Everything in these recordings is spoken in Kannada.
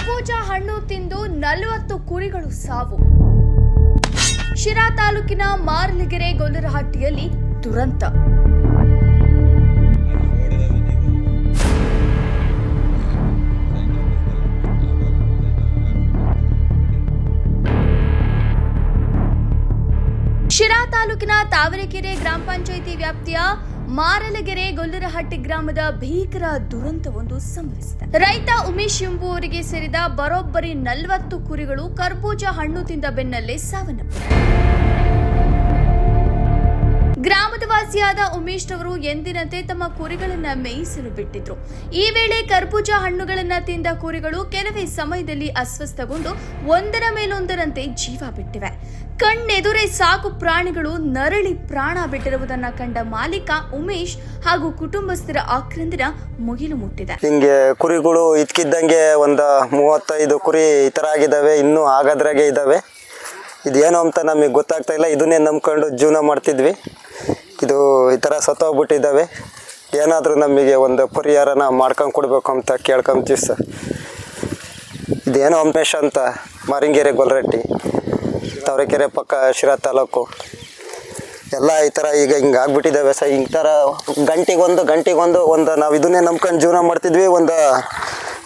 ಕರ್ಬೂಜ ಹಣ್ಣು ತಿಂದು 40 ಕುರಿಗಳು ಸಾವು. ಶಿರಾ ತಾಲೂಕಿನ ಮಾರಲಗೆರೆ ಗೊಲ್ಲರಹಟ್ಟಿಯಲ್ಲಿ ದುರಂತ. ಶಿರಾ ತಾಲೂಕಿನ ತಾವರೆಕೆರೆ ಗ್ರಾಮ ಪಂಚಾಯಿತಿ ವ್ಯಾಪ್ತಿಯ ಮಾರಲಗೆರೆ ಗೊಲ್ಲರಹಟ್ಟಿ ಗ್ರಾಮದ ಭೀಕರ ದುರಂತವೊಂದು ಸಂಭವಿಸಿದೆ. ರೈತ ಉಮೇಶ್ ಎಂಬುವರಿಗೆ ಸೇರಿದ ಬರೋಬ್ಬರಿ 40 ಕುರಿಗಳು ಕರ್ಬೂಜ ಹಣ್ಣು ತಿಂದ ಬೆನ್ನಲ್ಲೇ ಸಾವನ್ನಪ್ಪಿವೆ. ಗ್ರಾಮದ ವಾಸಿಯಾದ ಉಮೇಶ್ ಅವರು ಎಂದಿನಂತೆ ತಮ್ಮ ಕುರಿಗಳನ್ನ ಮೇಯಿಸಲು ಬಿಟ್ಟಿದ್ರು. ಈ ವೇಳೆ ಕರ್ಬೂಜ ಹಣ್ಣುಗಳನ್ನ ತಿಂದ ಕುರಿಗಳು ಕೆಲವೇ ಸಮಯದಲ್ಲಿ ಅಸ್ವಸ್ಥಗೊಂಡು ಒಂದರ ಮೇಲೊಂದರಂತೆ ಜೀವ ಬಿಟ್ಟಿವೆ. ಕಣ್ಣೆದುರೇ ಸಾಕು ಪ್ರಾಣಿಗಳು ನರಳಿ ಪ್ರಾಣ ಬಿಟ್ಟಿರುವುದನ್ನ ಕಂಡ ಮಾಲೀಕ ಉಮೇಶ್ ಹಾಗೂ ಕುಟುಂಬಸ್ಥರ ಆಕ್ರಂದನ ಮುಗಿಲು ಮುಟ್ಟಿದೆ. ಹಿಂಗೆ ಕುರಿಗಳು ಇದ್ಕಿದ್ದಂಗೆ ಒಂದು 35 ಕುರಿ ಈ ಥರ ಆಗಿದ್ದಾವೆ, ಇನ್ನೂ ಆಗೋದ್ರಾಗೆ ಇದ್ದಾವೆ. ಇದೇನು ಅಂತ ನಮಗೆ ಗೊತ್ತಾಗ್ತಾ ಇಲ್ಲ. ಇದನ್ನೇ ನಂಬ್ಕೊಂಡು ಜೀವನ ಮಾಡ್ತಿದ್ವಿ. ಇದು ಈ ಥರ ಸತ್ತೋಗ್ಬಿಟ್ಟಿದ್ದಾವೆ. ಏನಾದರೂ ನಮಗೆ ಒಂದು ಪರಿಹಾರನ ಮಾಡ್ಕೊಂಡು ಕೊಡಬೇಕು ಅಂತ ಕೇಳ್ಕೊಂತೀವಿ ಸರ್. ಇದೇನೋ ಉಮೇಶ್ ಅಂತ ಮಾರಿಂಗೆರೆ ಗೊಲ್ಲರಹಟ್ಟಿ ತಾವರೆಕೆರೆ ಪಕ್ಕ ಶಿರಾ ತಾಲೂಕು ಎಲ್ಲ ಈ ಥರ ಈಗ ಹಿಂಗೆ ಆಗ್ಬಿಟ್ಟಿದ್ದಾವೆ ಸರ್. ಈ ಥರ ಗಂಟೆಗೊಂದು ನಾವು ಇದನ್ನೇ ನಂಬ್ಕೊಂಡು ಜೀವನ ಮಾಡ್ತಿದ್ವಿ. ಒಂದು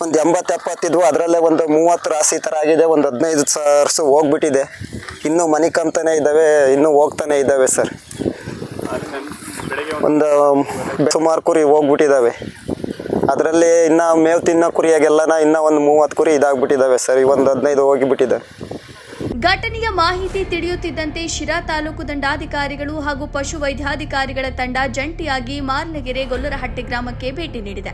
80-70 ಇದ್ವು, ಅದರಲ್ಲೇ ಒಂದು 30 ರಾಸಿ ಥರ ಆಗಿದೆ. ಒಂದು 15 ಸರ್ಸು ಹೋಗ್ಬಿಟ್ಟಿದೆ. ಇನ್ನೂ ಮನೆ ಕಂತಾನೆ ಇದ್ದಾವೆ, ಇನ್ನೂ ಹೋಗ್ತಾನೆ ಇದ್ದಾವೆ ಸರ್. ಒಂದು ಸುಮಾರು ಕುರಿ ಹೋಗ್ಬಿಟ್ಟಿದ್ದಾವೆ. ಅದರಲ್ಲಿ ಇನ್ನೂ ಮೇವು ತಿನ್ನೋ ಕುರಿಯಾಗೆಲ್ಲನ ಇನ್ನೂ ಒಂದು 30 ಕುರಿ ಇದಾಗ್ಬಿಟ್ಟಿದ್ದಾವೆ ಸರ್. ಒಂದು 15 ಹೋಗಿಬಿಟ್ಟಿದ್ದಾವೆ. ಘಟನೆಯ ಮಾಹಿತಿ ತಿಳಿಯುತ್ತಿದ್ದಂತೆ ಶಿರಾ ತಾಲೂಕು ದಂಡಾಧಿಕಾರಿಗಳು ಹಾಗೂ ಪಶು ವೈದ್ಯಾಧಿಕಾರಿಗಳ ತಂಡ ಜಂಟಿಯಾಗಿ ಮಾರಲಗೆರೆ ಗೊಲ್ಲರಹಟ್ಟಿ ಗ್ರಾಮಕ್ಕೆ ಭೇಟಿ ನೀಡಿದೆ.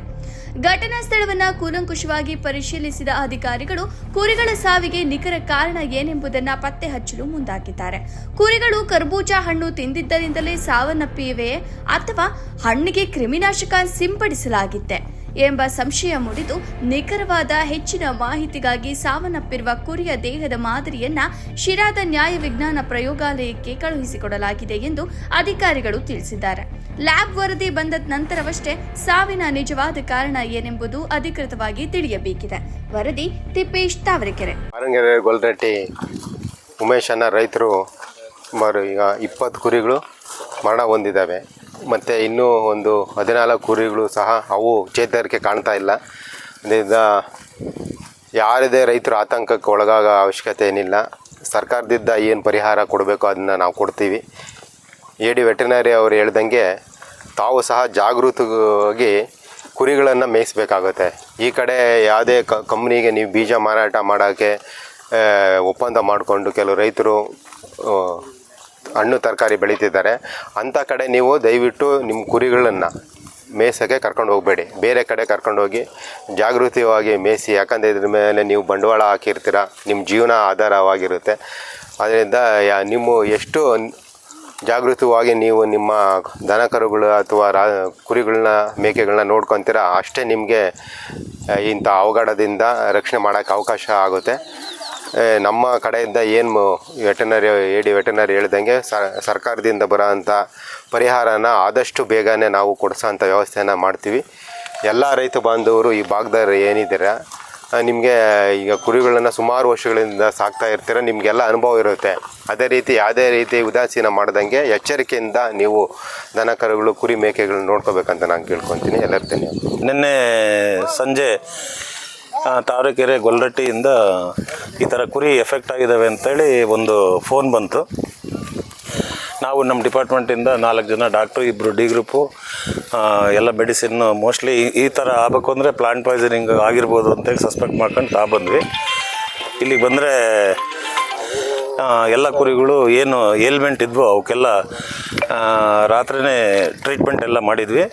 ಘಟನಾ ಸ್ಥಳವನ್ನು ಕೂಲಂಕುಷವಾಗಿ ಪರಿಶೀಲಿಸಿದ ಅಧಿಕಾರಿಗಳು ಕುರಿಗಳ ಸಾವಿಗೆ ನಿಖರ ಕಾರಣ ಏನೆಂಬುದನ್ನು ಪತ್ತೆ ಹಚ್ಚಲು ಮುಂದಾಗಿದ್ದಾರೆ. ಕುರಿಗಳು ಕರ್ಬೂಜ ಹಣ್ಣು ತಿಂದಿದ್ದರಿಂದಲೇ ಸಾವನ್ನಪ್ಪಿವೆಯೇ ಅಥವಾ ಹಣ್ಣಿಗೆ ಕ್ರಿಮಿನಾಶಕ ಸಿಂಪಡಿಸಲಾಗಿತ್ತೆ ಎಂಬ ಸಂಶಯ ಮೂಡಿದ್ದು, ನಿಖರವಾದ ಹೆಚ್ಚಿನ ಮಾಹಿತಿಗಾಗಿ ಸಾವನ್ನಪ್ಪಿರುವ ಕುರಿಯ ದೇಹದ ಮಾದರಿಯನ್ನ ಶಿರಾದ ನ್ಯಾಯ ವಿಜ್ಞಾನ ಪ್ರಯೋಗಾಲಯಕ್ಕೆ ಕಳುಹಿಸಿಕೊಡಲಾಗಿದೆ ಎಂದು ಅಧಿಕಾರಿಗಳು ತಿಳಿಸಿದ್ದಾರೆ. ಲ್ಯಾಬ್ ವರದಿ ಬಂದ ನಂತರವಷ್ಟೇ ಸಾವಿನ ನಿಜವಾದ ಕಾರಣ ಏನೆಂಬುದು ಅಧಿಕೃತವಾಗಿ ತಿಳಿಯಬೇಕಿದೆ. ವರದಿ ತಿಪ್ಪೇಶ್, ತಾವರೆಕೆರೆ. ಮಾರಲಗೆರೆ ಗೊಲ್ಲರಹಟ್ಟಿ ಉಮೇಶ್ ಅನ್ನ ರೈತರು ಸುಮಾರು ಈಗ 20 ಕುರಿಗಳು ಮರಣ ಹೊಂದಿದ್ದಾವೆ. ಮತ್ತು ಇನ್ನೂ ಒಂದು 14 ಕುರಿಗಳು ಸಹ ಅವು ಚೇತರಿಕೆ ಕಾಣ್ತಾ ಇಲ್ಲ. ಅದರಿಂದ ಯಾರದೇ ರೈತರು ಆತಂಕಕ್ಕೆ ಒಳಗಾಗೋ ಅವಶ್ಯಕತೆ ಏನಿಲ್ಲ. ಸರ್ಕಾರದಿಂದ ಏನು ಪರಿಹಾರ ಕೊಡಬೇಕು ಅದನ್ನು ನಾವು ಕೊಡ್ತೀವಿ. AD ವೆಟರ್ನರಿ ಅವರು ಹೇಳ್ದಂಗೆ ತಾವು ಸಹ ಜಾಗೃತವಾಗಿ ಕುರಿಗಳನ್ನು ಮೇಯಿಸಬೇಕಾಗುತ್ತೆ. ಈ ಕಡೆ ಯಾವುದೇ ಕಂಪ್ನಿಗೆ ನೀವು ಬೀಜ ಮಾರಾಟ ಮಾಡೋಕ್ಕೆ ಒಪ್ಪಂದ ಮಾಡಿಕೊಂಡು ಕೆಲವು ರೈತರು ಹಣ್ಣು ತರಕಾರಿ ಬೆಳೀತಿದ್ದಾರೆ. ಅಂಥ ಕಡೆ ನೀವು ದಯವಿಟ್ಟು ನಿಮ್ಮ ಕುರಿಗಳನ್ನು ಮೇಯ್ಸೋಕ್ಕೆ ಕರ್ಕೊಂಡು ಹೋಗಬೇಡಿ. ಬೇರೆ ಕಡೆ ಕರ್ಕೊಂಡೋಗಿ ಜಾಗೃತಿಯಾಗಿ ಮೇಯಿಸಿ. ಯಾಕಂದರೆ ಇದ್ರ ಮೇಲೆ ನೀವು ಬಂಡವಾಳ ಹಾಕಿರ್ತೀರ, ನಿಮ್ಮ ಜೀವನ ಆಧಾರವಾಗಿರುತ್ತೆ. ಅದರಿಂದ ನೀವು ಎಷ್ಟು ಜಾಗೃತವಾಗಿ ನೀವು ನಿಮ್ಮ ದನ ಕರುಗಳು ಅಥವಾ ಕುರಿಗಳನ್ನ ಮೇಕೆಗಳನ್ನ ನೋಡ್ಕೊತೀರ, ಅಷ್ಟೇ ನಿಮಗೆ ಇಂಥ ಅವಘಡದಿಂದ ರಕ್ಷಣೆ ಮಾಡೋಕ್ಕೆ ಅವಕಾಶ ಆಗುತ್ತೆ. ನಮ್ಮ ಕಡೆಯಿಂದ ಏನು AD ವೆಟರ್ನರಿ ಹೇಳ್ದಂಗೆ ಸರ್ಕಾರದಿಂದ ಬರೋಂಥ ಪರಿಹಾರನ ಆದಷ್ಟು ಬೇಗನೆ ನಾವು ಕೊಡಿಸೋಂಥ ವ್ಯವಸ್ಥೆನ ಮಾಡ್ತೀವಿ. ಎಲ್ಲ ರೈತ ಬಾಂಧವರು ಈ ಭಾಗದವ್ರು ಏನಿದ್ದೀರ, ನಿಮಗೆ ಈಗ ಕುರಿಗಳನ್ನು ಸುಮಾರು ವರ್ಷಗಳಿಂದ ಸಾಕ್ತಾ ಇರ್ತೀರ, ನಿಮಗೆಲ್ಲ ಅನುಭವ ಇರುತ್ತೆ. ಅದೇ ರೀತಿ ಯಾವುದೇ ರೀತಿ ಉದಾಸೀನ ಮಾಡ್ದಂಗೆ ಎಚ್ಚರಿಕೆಯಿಂದ ನೀವು ದನ ಕರುಗಳು ಕುರಿ ಮೇಕೆಗಳನ್ನ ನೋಡ್ಕೋಬೇಕಂತ ನಾನು ಕೇಳ್ಕೊತೀನಿ. ಎಲ್ಲರ್ತೀನಿ. ನಿನ್ನೆ ಸಂಜೆ ತಾವರೆಕೆರೆ ಗೊಲ್ಲರಹಟ್ಟಿಯಿಂದ ಈ ಥರ ಕುರಿ ಎಫೆಕ್ಟ್ ಆಗಿದ್ದಾವೆ ಅಂತೇಳಿ ಒಂದು ಫೋನ್ ಬಂತು. ನಾವು ನಮ್ಮ ಡಿಪಾರ್ಟ್ಮೆಂಟಿಂದ 4 ಜನ ಡಾಕ್ಟ್ರು, 2 D ಗ್ರೂಪು, ಎಲ್ಲ ಮೆಡಿಸಿನ್ನು ಮೋಸ್ಟ್ಲಿ ಈ ಥರ ಆಗಬೇಕು ಅಂದರೆ ಪ್ಲಾಂಟ್ ಪಾಯ್ಸನಿಂಗ್ ಆಗಿರ್ಬೋದು ಅಂತೇಳಿ ಸಸ್ಪೆಕ್ಟ್ ಮಾಡ್ಕೊಂಡು ಬಂದ್ವಿ. ಇಲ್ಲಿಗೆ ಬಂದರೆ ಎಲ್ಲ ಕುರಿಗಳು ಏನು ಏಲ್ಮೆಂಟ್ ಇದ್ವು ಅವಕ್ಕೆಲ್ಲ ರಾತ್ರಿಯೇ ಟ್ರೀಟ್ಮೆಂಟ್ ಎಲ್ಲ ಮಾಡಿದ್ವಿ.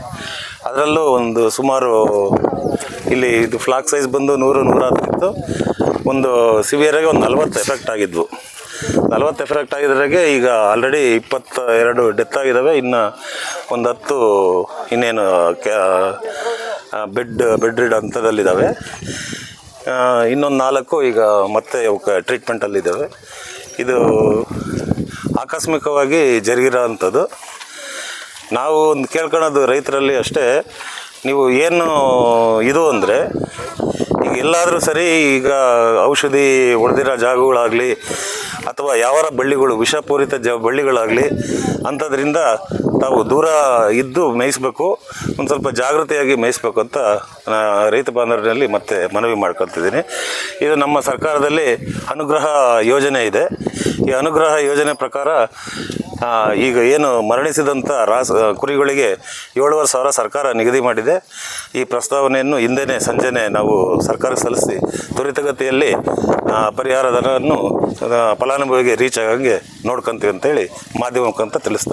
ಅದರಲ್ಲೂ ಒಂದು ಸುಮಾರು ಇಲ್ಲಿ ಇದು ಫ್ಲಾಕ್ ಸೈಜ್ ಬಂದು 100-110 ಇತ್ತು. ಒಂದು ಸಿವಿಯರಾಗಿ ಒಂದು 40 ಎಫೆಕ್ಟ್ ಆಗಿದ್ವು. 40 ಎಫೆಕ್ಟ್ ಆಗಿದ್ರಾಗೆ ಈಗ ಆಲ್ರೆಡಿ 22 ಡೆತ್ ಆಗಿದ್ದಾವೆ. ಇನ್ನು ಒಂದು 10 ಇನ್ನೇನು ಬೆಡ್ ರಿಡ್ ಹಂತದಲ್ಲಿದ್ದಾವೆ. ಇನ್ನೊಂದು 4 ಈಗ ಮತ್ತೆ ಅವಕ್ಕೆ ಟ್ರೀಟ್ಮೆಂಟಲ್ಲಿದ್ದಾವೆ. ಇದು ಆಕಸ್ಮಿಕವಾಗಿ ಜರುಗಿರೋ ಅಂಥದ್ದು. ನಾವು ಒಂದು ಕೇಳ್ಕೊಳ್ಳೋದು ರೈತರಲ್ಲಿ ಅಷ್ಟೇ, ನೀವು ಏನು ಇದು ಅಂದರೆ ಈಗ ಈಗ ಎಲ್ಲಾದರೂ ಸರಿ, ಈಗ ಔಷಧಿ ಹೊಡೆದಿರೋ ಜಾಗಗಳಾಗಲಿ ಅಥವಾ ಯಾವರ ಬಳ್ಳಿಗಳು ವಿಷಪೂರಿತ ಬಳ್ಳಿಗಳಾಗಲಿ ಅಂಥದ್ರಿಂದ ತಾವು ದೂರ ಇದ್ದು ಮೇಯಿಸಬೇಕು, ಒಂದು ಸ್ವಲ್ಪ ಜಾಗೃತಿಯಾಗಿ ಮೇಯಿಸಬೇಕು ಅಂತ ರೈತ ಬಾಂಧವರಲ್ಲಿ ಮತ್ತೆ ಮನವಿ ಮಾಡ್ಕೊತಿದ್ದೀನಿ. ಇದು ನಮ್ಮ ಸರ್ಕಾರದಲ್ಲಿ ಅನುಗ್ರಹ ಯೋಜನೆ ಇದೆ. ಈ ಅನುಗ್ರಹ ಯೋಜನೆ ಪ್ರಕಾರ ಈಗ ಏನು ಮರಣಿಸಿದಂಥ ಕುರಿಗಳಿಗೆ 7,500 ಸರ್ಕಾರ ನಿಗದಿ ಮಾಡಿದೆ. ಈ ಪ್ರಸ್ತಾವನೆಯನ್ನು ಹಿಂದೆನೇ ಸಂಜೆನೇ ನಾವು ಸರ್ಕಾರಕ್ಕೆ ಸಲ್ಲಿಸಿ ತ್ವರಿತಗತಿಯಲ್ಲಿ ಪರಿಹಾರ ಧನವನ್ನು ಫಲಾನುಭವಿಗೆ ರೀಚ್ ಆಗಂಗೆ ನೋಡ್ಕೊಂತೀವಿ ಅಂತೇಳಿ ಮಾಧ್ಯಮ ಮುಖಾಂತರ ತಿಳಿಸ್ತಾ